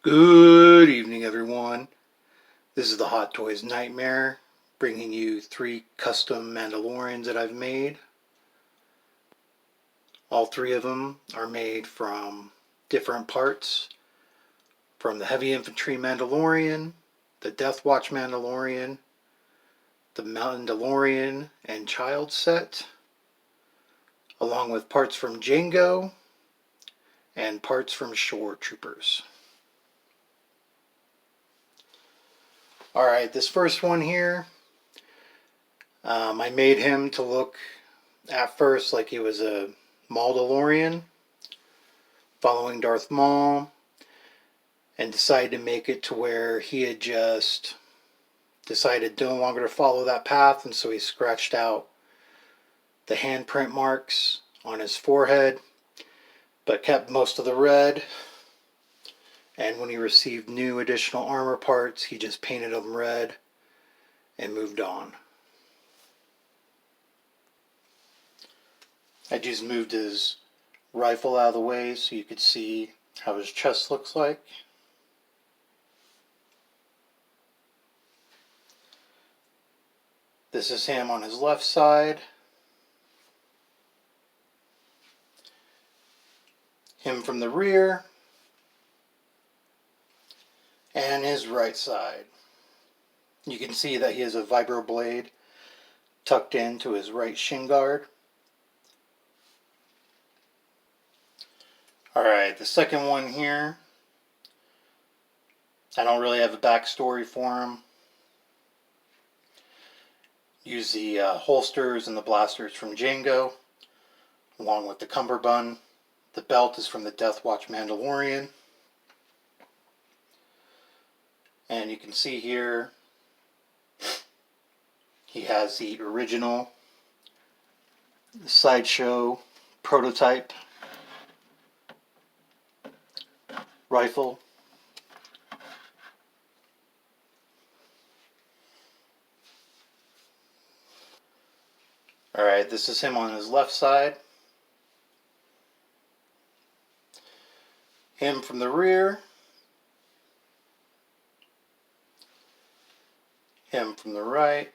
Good evening, everyone. This is the Hot Toys Nightmare, bringing you 3 custom Mandalorians that I've made. All 3 of them are made from different parts, from the Heavy Infantry Mandalorian, the Death Watch Mandalorian, the Mandalorian and Child set, along with parts from Jango and parts from Shore Troopers. Alright, this first one here, I made him to look at first like he was a Mandalorian following Darth Maul, and decided to make it to where he had just decided no longer to follow that path, and so he scratched out the handprint marks on his forehead but kept most of the red. And when he received new additional armor parts, he just painted them red and moved on. I just moved his rifle out of the way so you could see how his chest looks like. This is him on his left side. Him from the rear. And his right side. You can see that he has a vibro blade tucked into his right shin guard. Alright, the second one here, I don't really have a backstory for him. Use the holsters and the blasters from Jango, along with the cummerbund. The belt is from the Death Watch Mandalorian. And you can see here, he has the original sideshow prototype rifle. Alright, this is him on his left side. Him from the rear. Him from the right.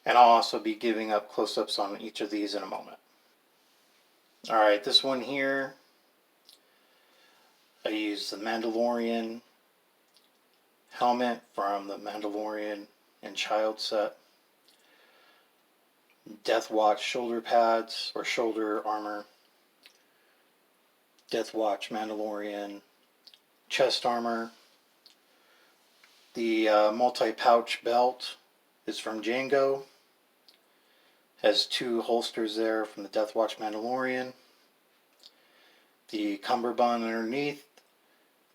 And I'll also be giving up close-ups on each of these in a moment. Alright, this one here, I used the Mandalorian helmet from the Mandalorian and Child set. Death Watch shoulder pads or shoulder armor. Death Watch Mandalorian chest armor. The multi-pouch belt is from Jango. Has 2 holsters there from the Death Watch Mandalorian. The cummerbund underneath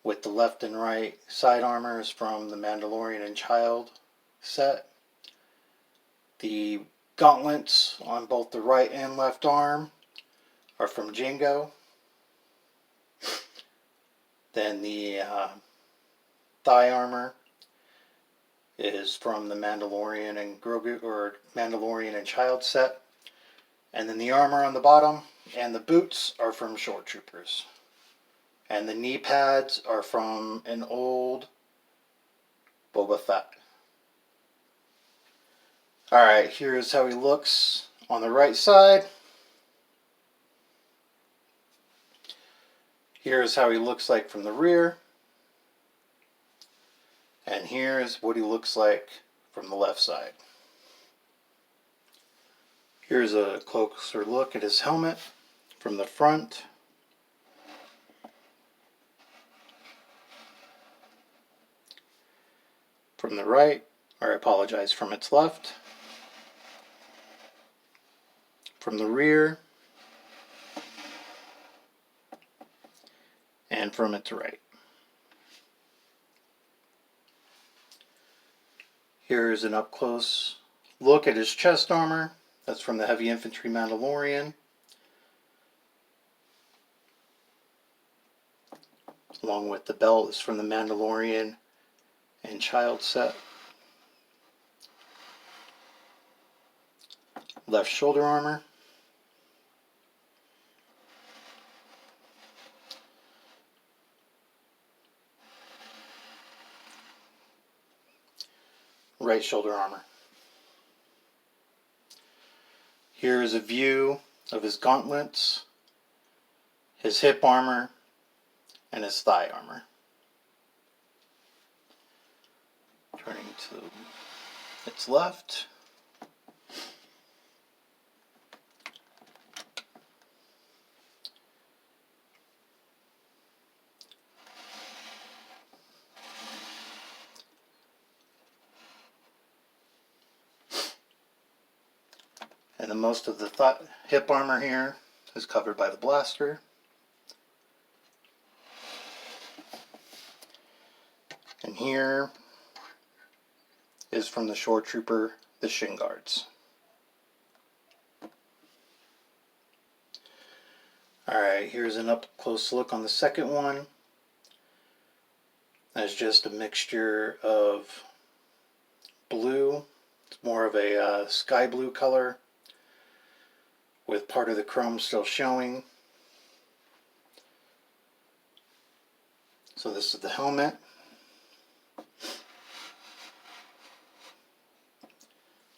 with the left and right side armor is from the Mandalorian and Child set. The gauntlets on both the right and left arm are from Jango. Then the thigh armor is from the Mandalorian and Grogu, or Mandalorian and Child set. And then the armor on the bottom and the boots are from Shore Troopers. And the knee pads are from an old Boba Fett. Alright, here's how he looks on the right side. Here's how he looks like from the rear. And here's what he looks like from the left side. Here's a closer look at his helmet from the front. From the right, or I apologize, from its left. From the rear. And from its right. Here's an up-close look at his chest armor. That's from the Heavy Infantry Mandalorian. Along with the belt is from the Mandalorian and Child set. Left shoulder armor. right shoulder armor. Here is a view of his gauntlets, his hip armor, and his thigh armor. Turning to its left. And then most of the hip armor here is covered by the blaster. And here is from the Shore Trooper, the shin guards. Alright, here's an up close look on the second one. That's just a mixture of blue. It's more of a sky blue color with part of the chrome still showing. So this is the helmet.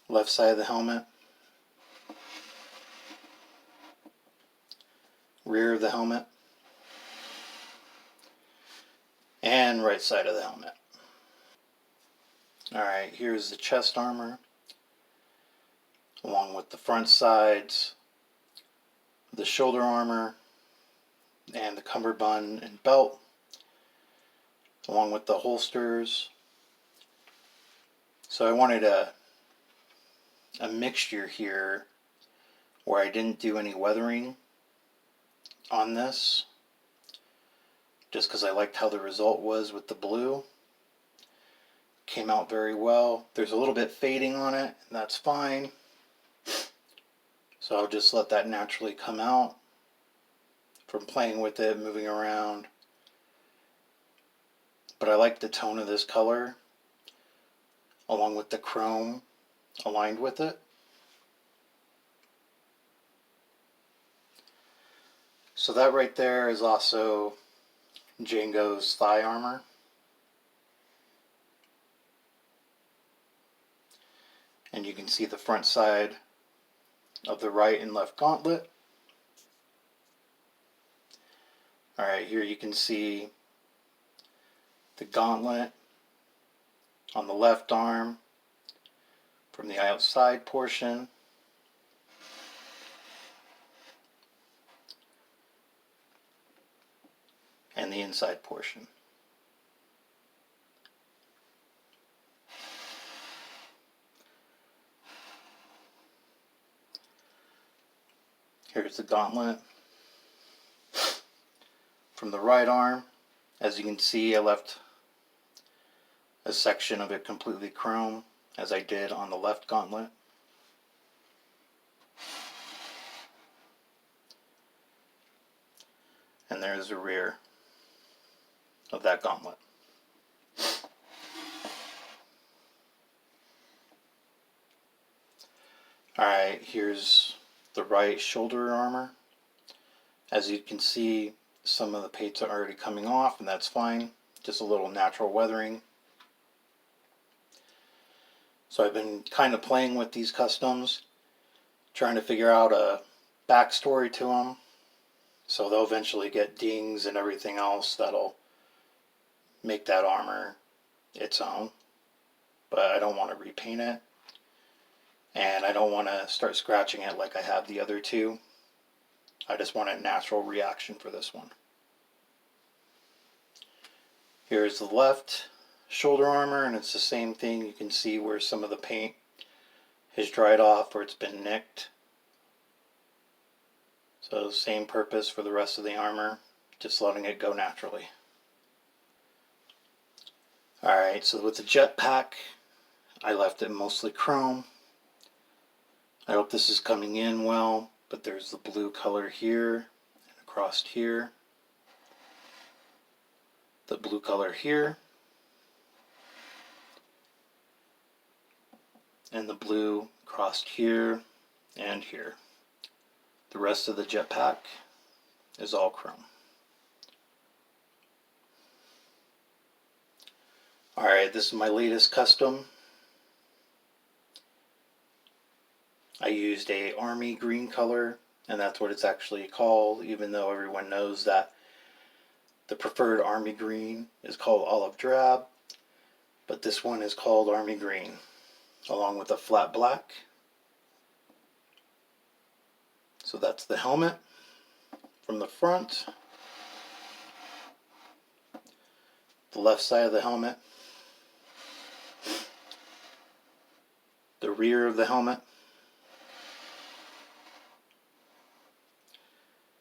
Left side of the helmet. Rear of the helmet. And right side of the helmet. Alright, here's the chest armor, along with the front sides, the shoulder armor, and the cummerbund and belt, along with the holsters. So I wanted a mixture here where I didn't do any weathering on this, just because I liked how the result was with the blue. Came out very well. There's a little bit fading on it, and that's fine. So I'll just let that naturally come out from playing with it, moving around. But I like the tone of this color, along with the chrome aligned with it. So that right there is also Jango's thigh armor. And you can see the front side of the right and left gauntlet. Alright, here you can see the gauntlet on the left arm from the outside portion. And the inside portion. Here's the gauntlet from the right arm. As you can see, I left a section of it completely chrome, as I did on the left gauntlet. And there's the rear of that gauntlet. Alright, here's the right shoulder armor. As you can see, some of the paints are already coming off, and that's fine. Just a little natural weathering. So I've been kind of playing with these customs, trying to figure out a backstory to them. So they'll eventually get dings and everything else that'll make that armor its own. But I don't want to repaint it. And I don't want to start scratching it like I have the other two. I just want a natural reaction for this one. Here's the left shoulder armor, and it's the same thing. You can see where some of the paint has dried off or it's been nicked. So same purpose for the rest of the armor, just letting it go naturally. Alright, so with the jetpack, I left it mostly chrome. I hope this is coming in well, but there's the blue color here and across here. The blue color here. And the blue across here and here. The rest of the jetpack is all chrome. Alright, this is my latest custom. I used a army green color, and that's what it's actually called, even though everyone knows that the preferred army green is called olive drab, but this one is called army green, along with a flat black. So that's the helmet from the front, the left side of the helmet, the rear of the helmet,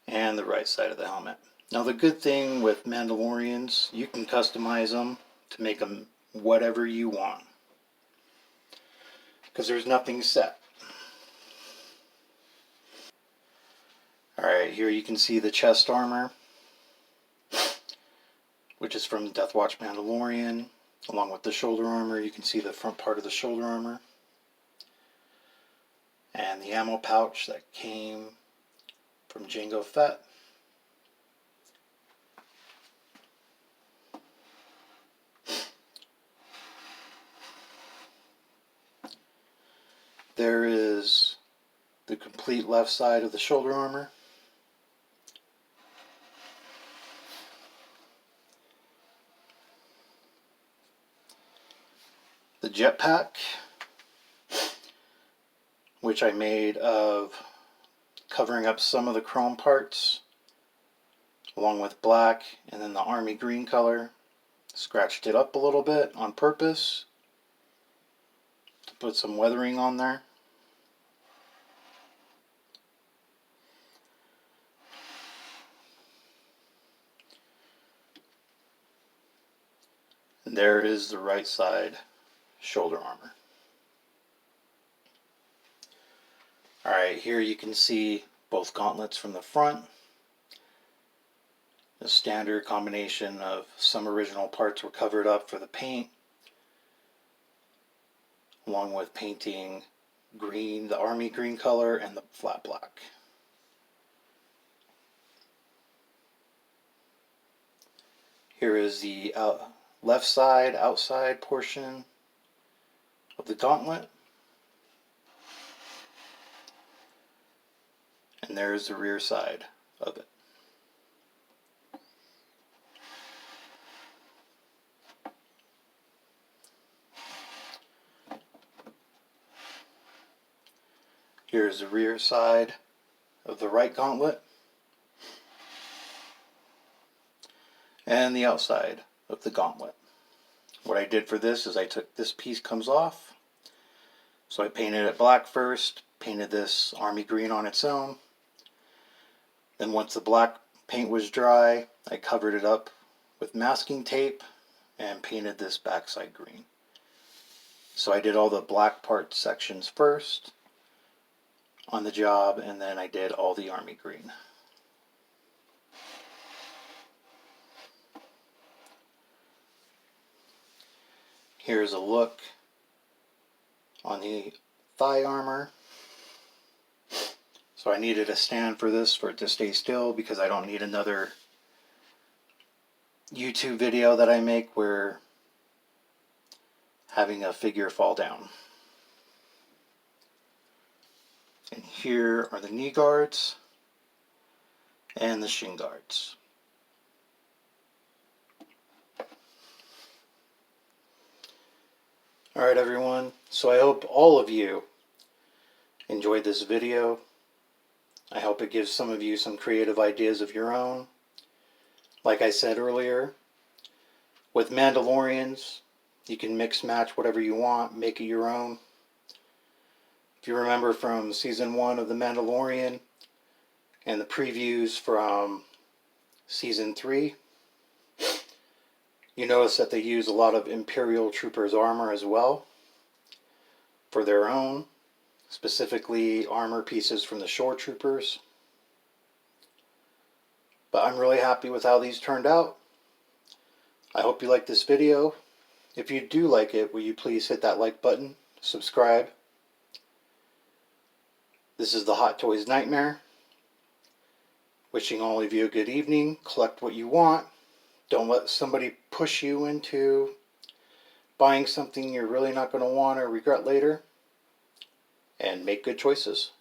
and the right side of the helmet. Now the good thing with Mandalorians, you can customize them to make them whatever you want, because there's nothing set. Alright, here you can see the chest armor, which is from Death Watch Mandalorian. Along with the shoulder armor, you can see the front part of the shoulder armor. And the ammo pouch that came from Jango Fett. There is the complete left side of the shoulder armor. The jetpack, which I made of covering up some of the chrome parts along with black, and then the army green color. Scratched it up a little bit on purpose to put some weathering on there. And there is the right side shoulder armor. Alright, here you can see both gauntlets from the front. The standard combination of some original parts were covered up for the paint, along with painting green, the army green color, and the flat black. Here is the left side, outside portion of the gauntlet. And there's the rear side of it. Here's the rear side of the right gauntlet. And the outside of the gauntlet. What I did for this is I took this piece comes off. So I painted it black first, painted this army green on its own. Then once the black paint was dry, I covered it up with masking tape and painted this backside green. So I did all the black part sections first on the job, and then I did all the army green. Here's a look on the thigh armor. So I needed a stand for this for it to stay still, because I don't need another YouTube video that I make where having a figure fall down. And here are the knee guards and the shin guards. Alright everyone, so I hope all of you enjoyed this video. I hope it gives some of you some creative ideas of your own. Like I said earlier, with Mandalorians, you can mix match whatever you want, make it your own. If you remember from Season 1 of The Mandalorian and the previews from Season 3, you notice that they use a lot of Imperial Troopers armor as well for their own, specifically armor pieces from the Shore Troopers. But I'm really happy with how these turned out. I hope you like this video. If you do like it, will you please hit that like button, subscribe. This is the Hot Toys Nightmare. Wishing all of you a good evening. Collect what you want. Don't let somebody push you into buying something you're really not going to want or regret later. And and make good choices.